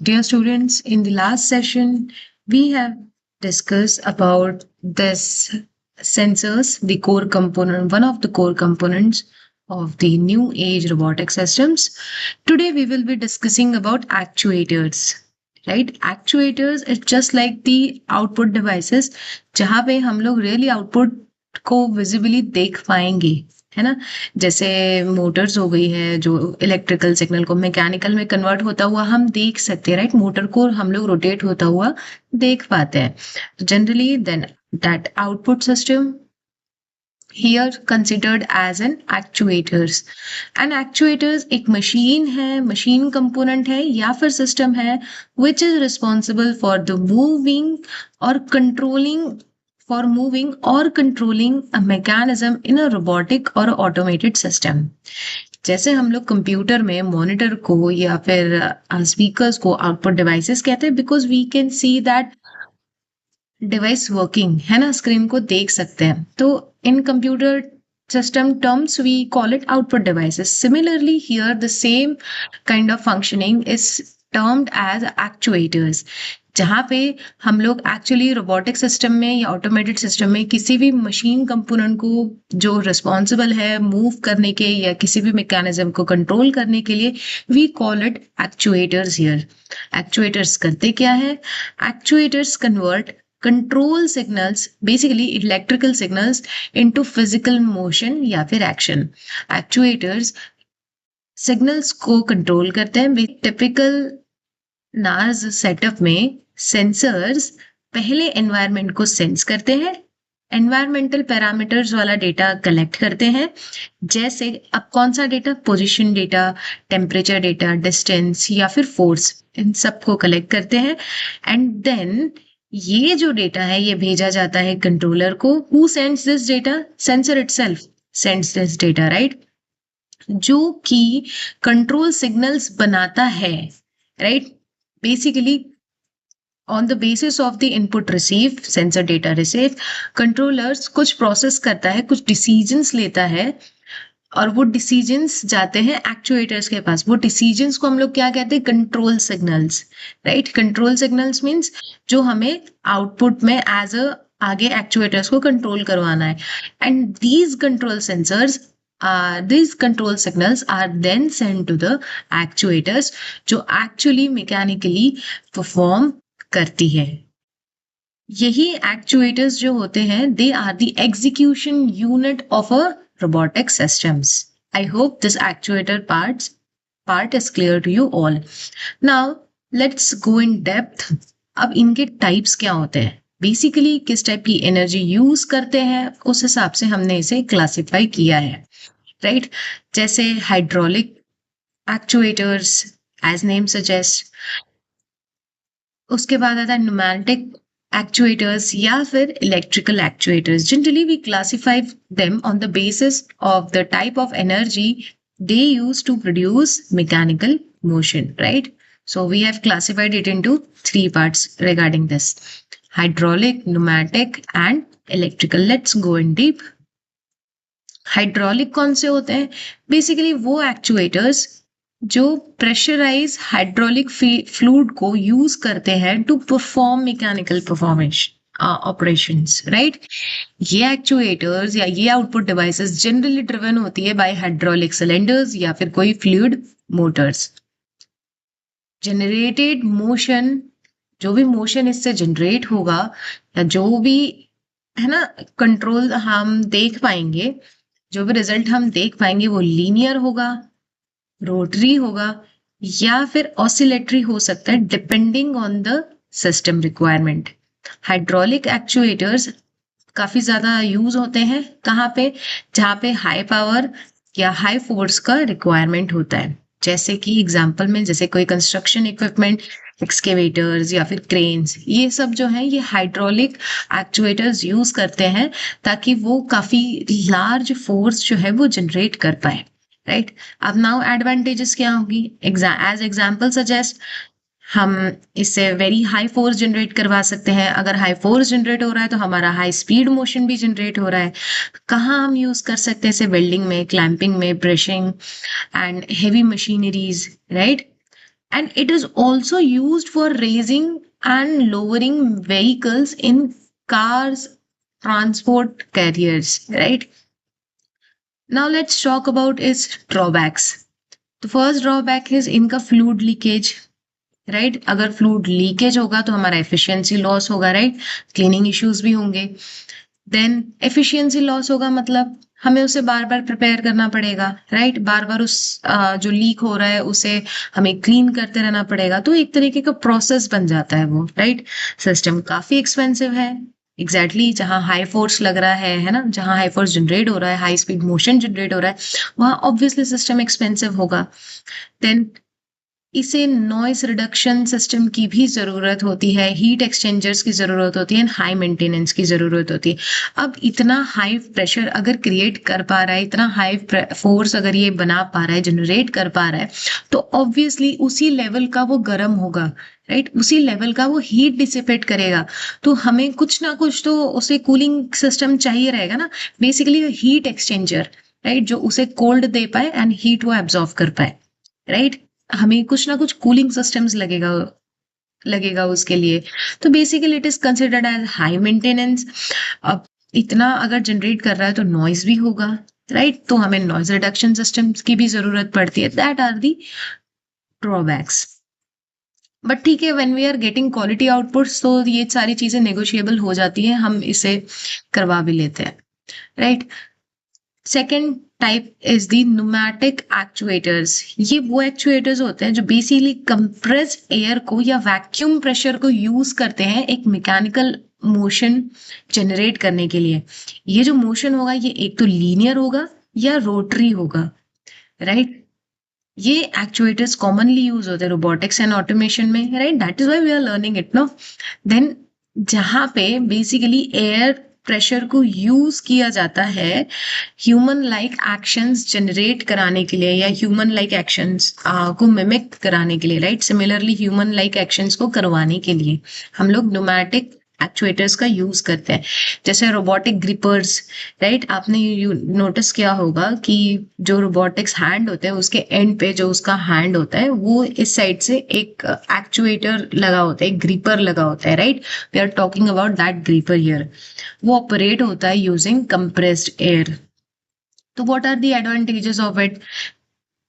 Dear students, in the last session, we have discussed about this sensors, the core component, one of the core components of the new age robotic systems. Today, we will be discussing about actuators. Right? Actuators is just like the output devices, जहाँ पे हम लोग really output को visibly देख पाएंगे, है ना? जैसे मोटर्स हो गई है जो इलेक्ट्रिकल सिग्नल को मैकेनिकल में कन्वर्ट होता हुआ हम देख सकते हैं, राइट? मोटर को हम लोग रोटेट होता हुआ देख पाते हैं generally. Then that output system here considered as an actuators। An actuators एक मशीन है, मशीन कंपोनेंट है या फिर सिस्टम है which is responsible for the moving or controlling for moving or controlling a mechanism in a robotic or automated system। जैसे हम लोग computer में मॉनिटर को या फिर स्पीकर्स को आउटपुट डिवाइसेस कहते हैं because we can see that device working, है ना? स्क्रीन को देख सकते हैं, तो in computer system terms we call it output devices। Similarly here the same kind of functioning is termed as actuators, जहाँ पे हम लोग एक्चुअली रोबोटिक सिस्टम में या ऑटोमेटेड सिस्टम में किसी भी मशीन कंपोनेंट को जो रिस्पॉन्सिबल है मूव करने के या किसी भी मैकेनिज्म को कंट्रोल करने के लिए we call it actuators here. Actuators करते क्या है? Actuators convert control signals, basically electrical signals, into physical motion या फिर एक्शन। एक्चुएटर्स सिग्नल्स को कंट्रोल करते हैं। टिपिकल नार्स सेटअप में सेंसर्स पहले एनवायरनमेंट को सेंस करते हैं, एनवायरमेंटल पैरामीटर्स वाला डेटा कलेक्ट करते हैं। जैसे अब कौन सा डेटा? Position data, temperature data, distance या फिर फोर्स, इन सबको कलेक्ट करते हैं। एंड देन ये जो डेटा है ये भेजा जाता है कंट्रोलर को। Who sends this data? Sensor itself sends this data, right? जो कि कंट्रोल सिग्नल्स बनाता है, right? Basically on the basis of the input received, sensor data received, controllers कुछ प्रोसेस करता है, कुछ डिसीजंस लेता है और वो डिसीजंस जाते हैं एक्चुएटर्स के पास। वो डिसीजंस को हम लोग क्या कहते हैं? Control signals, right? Control signals means जो हमें आउटपुट में एज अ आगे एक्चुएटर्स को कंट्रोल करवाना है। And these control sensors these control signals are then sent to the actuators जो actually mechanically perform करती है। यही एक्चुएटर्स जो होते हैं they are the execution unit of a robotic systems। I hope this actuator part is clear to you all। Now let's go in depth। अब इनके types क्या होते हैं, बेसिकली किस टाइप की एनर्जी यूज करते हैं, उस हिसाब से हमने इसे क्लासिफाई किया है, राइट? जैसे hydraulic actuators as name suggest, उसके बाद आता है न्यूमेटिक एक्चुएटर्स या फिर electrical actuators. Generally we classify them on the basis of the type of energy they use to produce mechanical motion, right? So we have classified it into three parts regarding this: hydraulic, pneumatic and electrical। Let's go in deep। Hydraulic कौन से होते हैं? Basically वो actuators जो pressurise hydraulic fluid को use करते हैं to perform mechanical performance operations, right? ये एक्चुएटर्स या ये आउटपुट डिवाइसेस जनरली ड्रिवन होती है बाय हाइड्रोलिक सिलेंडर्स या फिर कोई फ्लूइड मोटर्स। जनरेटेड मोशन, जो भी मोशन इससे जनरेट होगा या जो भी, है ना, कंट्रोल हम देख पाएंगे, जो भी रिजल्ट हम देख पाएंगे वो लीनियर होगा, रोटरी होगा या फिर ऑसिलेटरी हो सकता है depending on the system requirement. Hydraulic actuators काफी ज्यादा यूज होते हैं कहाँ पे? जहाँ पे हाई पावर या हाई फोर्स का रिक्वायरमेंट होता है। जैसे कि एग्जांपल में जैसे कोई कंस्ट्रक्शन इक्विपमेंट, एक्सकेवेटर्स या फिर क्रेन्स, ये सब जो है ये हाइड्रोलिक एक्चुएटर्स यूज करते हैं ताकि वो काफी लार्ज फोर्स जो है वो जनरेट कर पाए, राइट? अब नाउ एडवांटेजेस क्या होगी? एज एग्जांपल सजेस्ट, हम इससे वेरी हाई फोर्स जनरेट करवा सकते हैं। अगर हाई फोर्स जनरेट हो रहा है तो हमारा हाई स्पीड मोशन भी जनरेट हो रहा है। कहाँ हम यूज कर सकते हैं इसे? वेल्डिंग में, क्लैंपिंग में, brushing and heavy machineries, right? and it is also used for raising and lowering vehicles in cars, transport carriers, right? Now let's talk about its drawbacks. The first drawback is इनका fluid leakage, right? अगर fluid leakage होगा तो हमारा efficiency loss होगा, right? Cleaning issues भी होंगे। Then efficiency loss होगा मतलब हमें उसे बार बार प्रिपेयर करना पड़ेगा, राइट? बार बार उस जो लीक हो रहा है उसे हमें क्लीन करते रहना पड़ेगा, तो एक तरीके का प्रोसेस बन जाता है वो, राइट? सिस्टम काफी एक्सपेंसिव है। एग्जैक्टली exactly, जहाँ हाई फोर्स लग रहा है ना, जहाँ हाई फोर्स जनरेट हो रहा है, हाई स्पीड मोशन जनरेट हो रहा है, वहां ऑब्वियसली सिस्टम एक्सपेंसिव होगा। देन इसे नॉइस रिडक्शन सिस्टम की भी ज़रूरत होती है, हीट एक्सचेंजर्स की ज़रूरत होती है, हाई मेंटेनेंस की ज़रूरत होती है। अब इतना हाई प्रेशर अगर क्रिएट कर पा रहा है, इतना हाई फोर्स अगर ये बना पा रहा है, जनरेट कर पा रहा है, तो ऑब्वियसली उसी लेवल का वो गर्म होगा, राइट? उसी लेवल का वो हीट डिसिपेट करेगा। तो हमें कुछ ना कुछ तो उसे कूलिंग सिस्टम चाहिए रहेगा ना, बेसिकली हीट एक्सचेंजर, राइट? जो उसे कोल्ड दे पाए एंड हीट वो एब्जॉर्व कर पाए, राइट? हमें कुछ ना कुछ कूलिंग सिस्टम्स लगेगा लगेगा उसके लिए। तो basically it is considered as high maintenance. अब इतना अगर जनरेट कर रहा है तो नॉइज भी होगा, राइट? तो हमें नॉइज रिडक्शन सिस्टम्स की भी जरूरत पड़ती है। That are the drawbacks. But ठीक है, when we are getting quality outputs तो ये सारी चीजें नेगोशिएबल हो जाती है, हम इसे करवा भी लेते हैं, right? Second type is the pneumatic actuators. ये वो एक्चुएटर्स होते हैं जो बेसिकली कंप्रेस्ड एयर को या वैक्यूम प्रेशर को यूज करते हैं एक मैकेनिकल मोशन जनरेट करने के लिए। ये जो मोशन होगा ये एक तो लीनियर होगा या रोटरी होगा, राइट? ये एक्चुएटर्स कॉमनली यूज होते हैं रोबोटिक्स एंड ऑटोमेशन में, right? That is why we are learning it no. Then जहां पे बेसिकली एयर प्रेशर को यूज किया जाता है ह्यूमन लाइक एक्शंस जनरेट कराने के लिए या ह्यूमन लाइक एक्शंस को मिमिक कराने के लिए, right? Similarly human like actions को करवाने के लिए हम लोग न्यूमैटिक एक्चुएटर्स का यूज करते हैं, जैसे रोबोटिक ग्रिपर्स, राइट? आपने नोटिस किया होगा कि जो रोबोटिक्स हैंड होते हैं उसके एंड पे जो उसका हैंड होता है वो इस साइड से एक एक्चुएटर लगा होता है, एक ग्रिपर लगा होता है, right? We are talking about that gripper here. वो ऑपरेट होता है यूजिंग कंप्रेस्ड एयर। तो what are the advantages of it?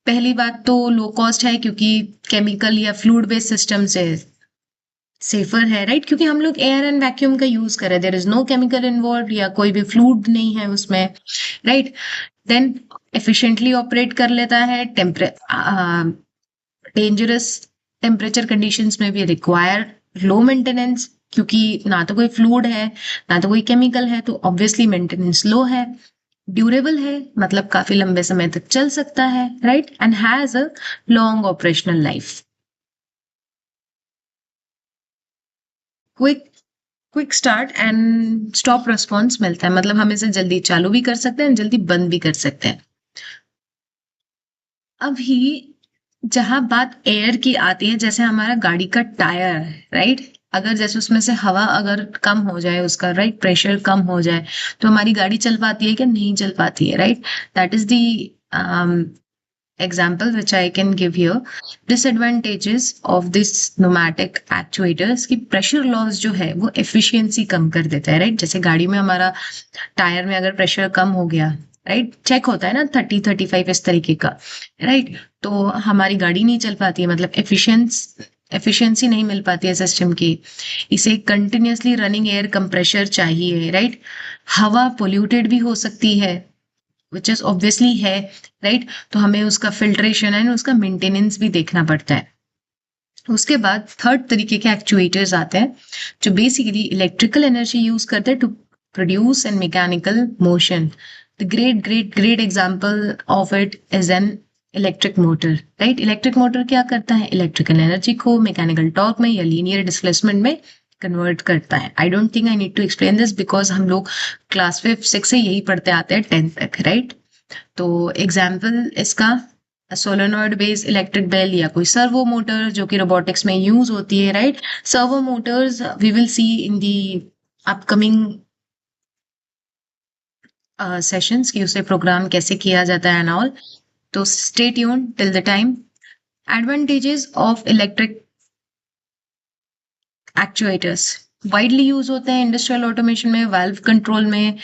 पहली बात तो लो कॉस्ट है, क्योंकि केमिकल या फ्लूइड बेस्ड सिस्टम से सेफर है, राइट? क्योंकि हम लोग एयर एंड वैक्यूम का यूज कर रहे हैं, there is no chemical involve या कोई भी फ्लूइड नहीं है उसमें, राइट? देन एफिशिएंटली ऑपरेट कर लेता है, डेंजरस टेम्परेचर कंडीशंस में भी रिक्वायर लो मेंटेनेंस, क्योंकि ना तो कोई फ्लूइड है ना तो कोई केमिकल है, तो ऑब्वियसली मेंटेनेंस लो है। ड्यूरेबल है मतलब काफी लंबे समय तक चल सकता है, right? And has a long operational life. Quick quick start and stop response मिलता है, मतलब हम इसे जल्दी चालू भी कर सकते हैं, जल्दी बंद भी कर सकते हैं। अभी जहां बात एयर की आती है, जैसे हमारा गाड़ी का टायर, राइट? अगर जैसे उसमें से हवा अगर कम हो जाए, उसका राइट प्रेशर कम हो जाए, तो हमारी गाड़ी चल पाती है क्या? नहीं चल पाती है, right? That is the example which I can give here. Disadvantages of this pneumatic actuators कि pressure loss जो है वो efficiency कम कर देता है, राइट? जैसे गाड़ी में हमारा टायर में अगर प्रेशर कम हो गया, राइट? चेक होता है ना 30-35 इस तरीके का, राइट? तो हमारी गाड़ी नहीं चल पाती है, मतलब एफिशिएंसी नहीं मिल पाती है सिस्टम की। इसे कंटिन्यूअसली रनिंग एयर कंप्रेशर चाहिए, राइट? हवा पोल्यूटेड भी हो सकती है, विच इज ऑब्वियसली है, राइट? तो हमें उसका फिल्ट्रेशन एंड उसका मेंटेनेंस भी देखना पड़ता है। उसके बाद थर्ड तरीके के एक्चुएटर्स आते हैं जो बेसिकली इलेक्ट्रिकल एनर्जी यूज करते हैं to produce and mechanical motion. The great great great example of it is an electric motor, right? Electric motor क्या करता है? इलेक्ट्रिकल एनर्जी को मैकेनिकल टॉर्क में या लीनियर डिस्प्लेसमेंट में कन्वर्ट करता है। I don't think I need to explain this because हम लोग क्लास 5-6 से यही पढ़ते आते हैं 10th तक, राइट? तो एग्जाम्पल इसका सोलेनॉइड बेस्ड इलेक्ट्रिक बेल या कोई सर्वो मोटर जो कि रोबोटिक्स में यूज होती है, right? Servo motors we will see in the upcoming sessions कि उसे प्रोग्राम कैसे किया जाता है एंड ऑल। तो stay tuned till the time. Advantages of electric actuators widely use होते हैं इंडस्ट्रियल ऑटोमेशन में, वाल्व कंट्रोल में।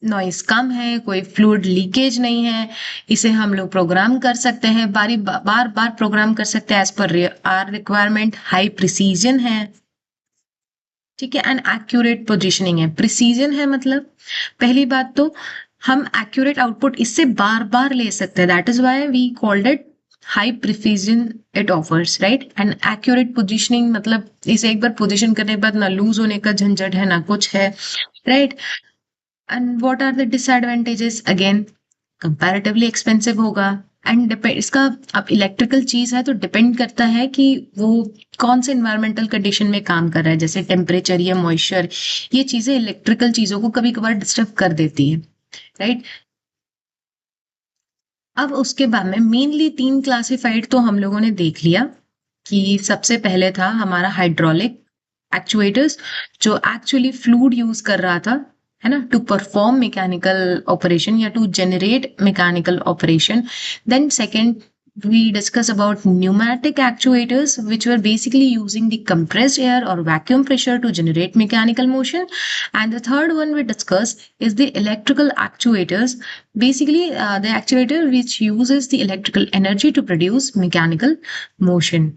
नॉइस कम है, कोई फ्लूइड लीकेज नहीं है, इसे हम लोग प्रोग्राम कर सकते हैं, बार बार प्रोग्राम कर सकते हैं as per are requirement. High precision है, ठीक है, एंड एक्यूरेट पोजिशनिंग है। प्रिसीजन है मतलब पहली बात तो हम एक्यूरेट आउटपुट इससे बार बार ले सकते हैं, that is why we called it high precision it offers, right. And accurate positioning मतलब इसे एक बार पोजिशन करने के बाद ना लूज होने का झंझट है ना कुछ है, right. And what are the disadvantages, again comparatively expensive होगा। एंड डिपेंड इसका, अब इलेक्ट्रिकल चीज है तो डिपेंड करता है कि वो कौन से इन्वायरमेंटल कंडीशन में काम कर रहा है, जैसे टेम्परेचर या मॉइस्चर, ये चीजें इलेक्ट्रिकल चीजों को कभी कभार डिस्टर्ब कर देती है, राइट। अब उसके बाद में मेनली तीन क्लासिफाइड तो हम लोगों ने देख लिया कि सबसे पहले था हमारा हाइड्रोलिक एक्चुएटर्स, जो एक्चुअली फ्लूइड यूज कर रहा था, है ना, टू परफॉर्म मैकेनिकल ऑपरेशन या to generate mechanical operation. Then second we discuss about pneumatic actuators, which were basically using the compressed air or vacuum pressure to generate mechanical motion. And the third one we discuss is the electrical actuators, basically the actuator which uses the electrical energy to produce mechanical motion.